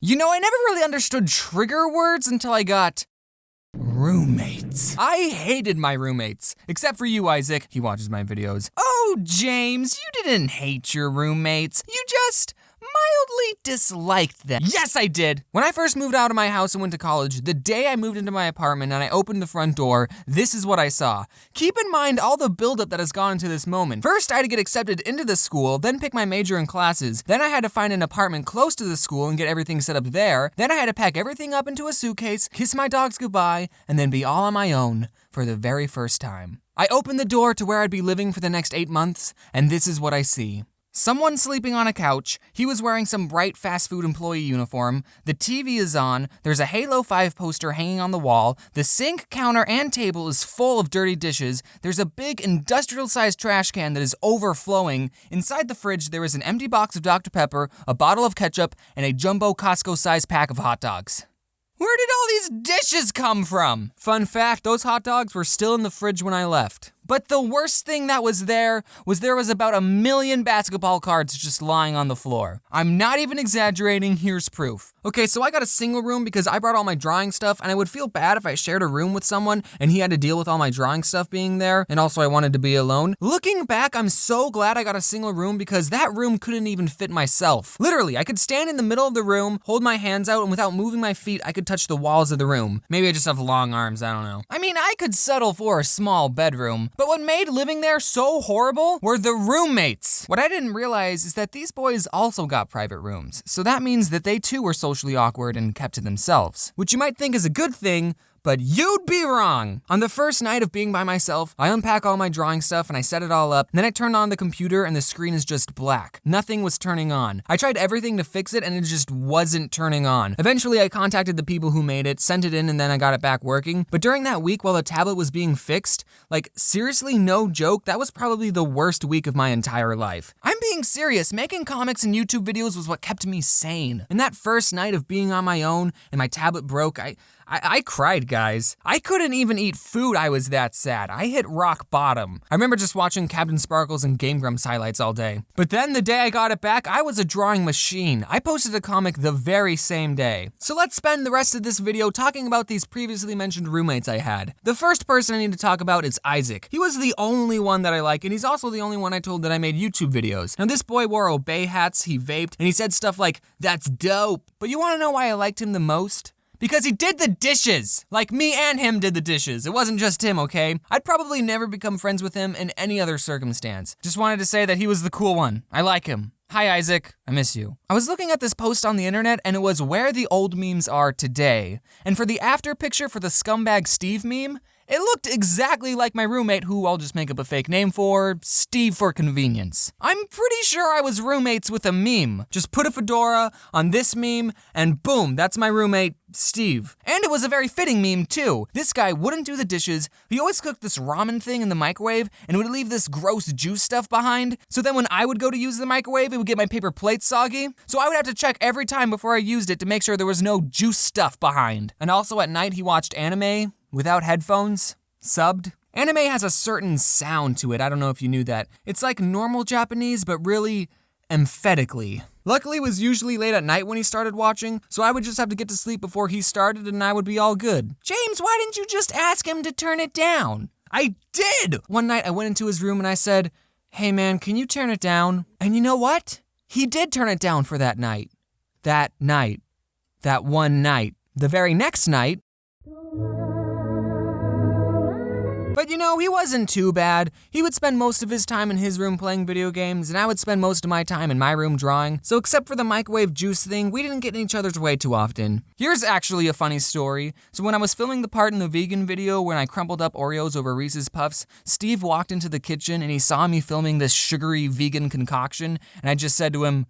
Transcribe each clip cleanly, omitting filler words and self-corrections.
You know, I never really understood trigger words until I got roommates. I hated my roommates, except for you, Isaac. He watches my videos. Oh, James, you didn't hate your roommates. You just mildly disliked them. Yes, I did. When I first moved out of my house and went to college, the day I moved into my apartment and I opened the front door, this is what I saw. Keep in mind all the buildup that has gone into this moment. First, I had to get accepted into the school, then pick my major and classes. Then I had to find an apartment close to the school and get everything set up there. Then I had to pack everything up into a suitcase, kiss my dogs goodbye, and then be all on my own for the very first time. I opened the door to where I'd be living for the next 8 months, and this is what I see. Someone sleeping on a couch. He was wearing some bright fast food employee uniform. The TV is on. There's a Halo 5 poster hanging on the wall. The sink, counter, and table is full of dirty dishes. There's a big industrial-sized trash can that is overflowing. Inside the fridge, there is an empty box of Dr. Pepper, a bottle of ketchup, and a jumbo Costco-sized pack of hot dogs. Where did all these dishes come from? Fun fact, those hot dogs were still in the fridge when I left. But the worst thing that was there was about 1 million basketball cards just lying on the floor. I'm not even exaggerating, here's proof. Okay, so I got a single room because I brought all my drawing stuff, and I would feel bad if I shared a room with someone and he had to deal with all my drawing stuff being there, and also I wanted to be alone. Looking back, I'm so glad I got a single room because that room couldn't even fit myself. Literally, I could stand in the middle of the room, hold my hands out, and without moving my feet, I could touch the walls of the room. Maybe I just have long arms, I don't know. I mean, I could settle for a small bedroom, but what made living there so horrible were the roommates. What I didn't realize is that these boys also got private rooms, so that means that they too were socially awkward and kept to themselves, which you might think is a good thing, but you'd be wrong. On the first night of being by myself, I unpack all my drawing stuff and I set it all up. And then I turned on the computer and the screen is just black. Nothing was turning on. I tried everything to fix it and it just wasn't turning on. Eventually, I contacted the people who made it, sent it in, and then I got it back working. But during that week while the tablet was being fixed, like seriously, no joke, that was probably the worst week of my entire life. I'm being serious. Making comics and YouTube videos was what kept me sane. And that first night of being on my own and my tablet broke, I cried, guys. I couldn't even eat food, I was that sad. I hit rock bottom. I remember just watching Captain Sparkles and Game Grumps highlights all day. But then the day I got it back, I was a drawing machine. I posted a comic the very same day. So let's spend the rest of this video talking about these previously mentioned roommates I had. The first person I need to talk about is Isaac. He was the only one that I like, and he's also the only one I told that I made YouTube videos. Now this boy wore Obey hats, he vaped, and he said stuff like, "That's dope." But you wanna know why I liked him the most? Because he did the dishes! Like, me and him did the dishes. It wasn't just him, okay? I'd probably never become friends with him in any other circumstance. Just wanted to say that he was the cool one. I like him. Hi, Isaac. I miss you. I was looking at this post on the internet, and it was where the old memes are today. And for the after picture for the Scumbag Steve meme, it looked exactly like my roommate, who I'll just make up a fake name for, Steve for convenience. I'm pretty sure I was roommates with a meme. Just put a fedora on this meme, and boom, that's my roommate, Steve. And it was a very fitting meme too. This guy wouldn't do the dishes. He always cooked this ramen thing in the microwave and would leave this gross juice stuff behind. So then when I would go to use the microwave, it would get my paper plate soggy. So I would have to check every time before I used it to make sure there was no juice stuff behind. And also at night, he watched anime without headphones, subbed. Anime has a certain sound to it. I don't know if you knew that. It's like normal Japanese, but really emphatically. Luckily, it was usually late at night when he started watching, so I would just have to get to sleep before he started and I would be all good. James, why didn't you just ask him to turn it down? I did! One night I went into his room and I said, "Hey man, can you turn it down?" And you know what? He did turn it down for that night. That night. That one night. The very next night, but you know, he wasn't too bad. He would spend most of his time in his room playing video games, and I would spend most of my time in my room drawing. So except for the microwave juice thing, we didn't get in each other's way too often. Here's actually a funny story. So when I was filming the part in the vegan video when I crumpled up Oreos over Reese's Puffs, Steve walked into the kitchen and he saw me filming this sugary vegan concoction, and I just said to him,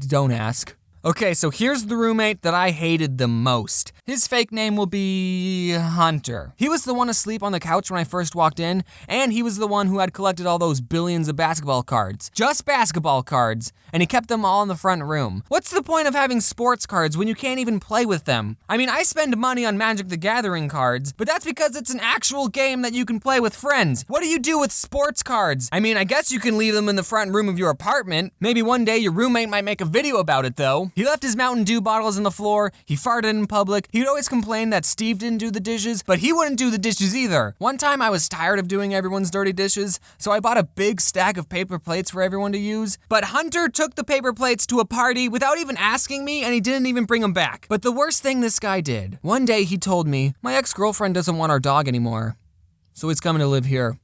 "Don't ask." Okay, so here's the roommate that I hated the most. His fake name will be Hunter. He was the one asleep on the couch when I first walked in, and he was the one who had collected all those billions of basketball cards. Just basketball cards, and he kept them all in the front room. What's the point of having sports cards when you can't even play with them? I mean, I spend money on Magic the Gathering cards, but that's because it's an actual game that you can play with friends. What do you do with sports cards? I mean, I guess you can leave them in the front room of your apartment. Maybe one day your roommate might make a video about it though. He left his Mountain Dew bottles on the floor, he farted in public, he'd always complain that Steve didn't do the dishes, but he wouldn't do the dishes either. One time I was tired of doing everyone's dirty dishes, so I bought a big stack of paper plates for everyone to use, but Hunter took the paper plates to a party without even asking me, and he didn't even bring them back. But the worst thing this guy did, one day he told me, my ex-girlfriend doesn't want our dog anymore, so he's coming to live here.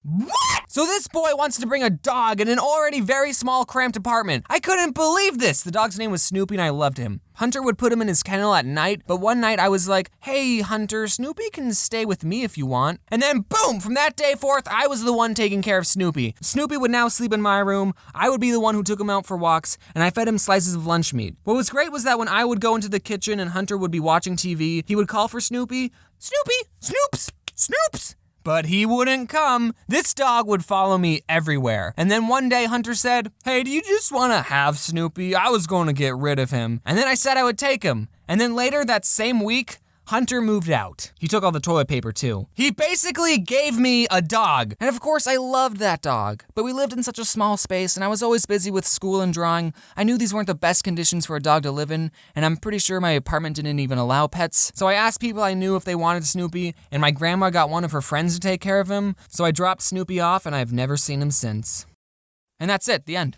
What? So this boy wants to bring a dog in an already very small, cramped apartment. I couldn't believe this. The dog's name was Snoopy and I loved him. Hunter would put him in his kennel at night, but one night I was like, hey Hunter, Snoopy can stay with me if you want. And then boom, from that day forth, I was the one taking care of Snoopy. Snoopy would now sleep in my room, I would be the one who took him out for walks, and I fed him slices of lunch meat. What was great was that when I would go into the kitchen and Hunter would be watching TV, he would call for Snoopy, Snoopy, Snoops, Snoops. But he wouldn't come. This dog would follow me everywhere. And then one day Hunter said, hey, do you just want to have Snoopy? I was going to get rid of him. And then I said I would take him. And then later that same week, Hunter moved out. He took all the toilet paper too. He basically gave me a dog. And of course I loved that dog, but we lived in such a small space and I was always busy with school and drawing. I knew these weren't the best conditions for a dog to live in, and I'm pretty sure my apartment didn't even allow pets. So I asked people I knew if they wanted Snoopy, and my grandma got one of her friends to take care of him. So I dropped Snoopy off and I've never seen him since. And that's it, the end.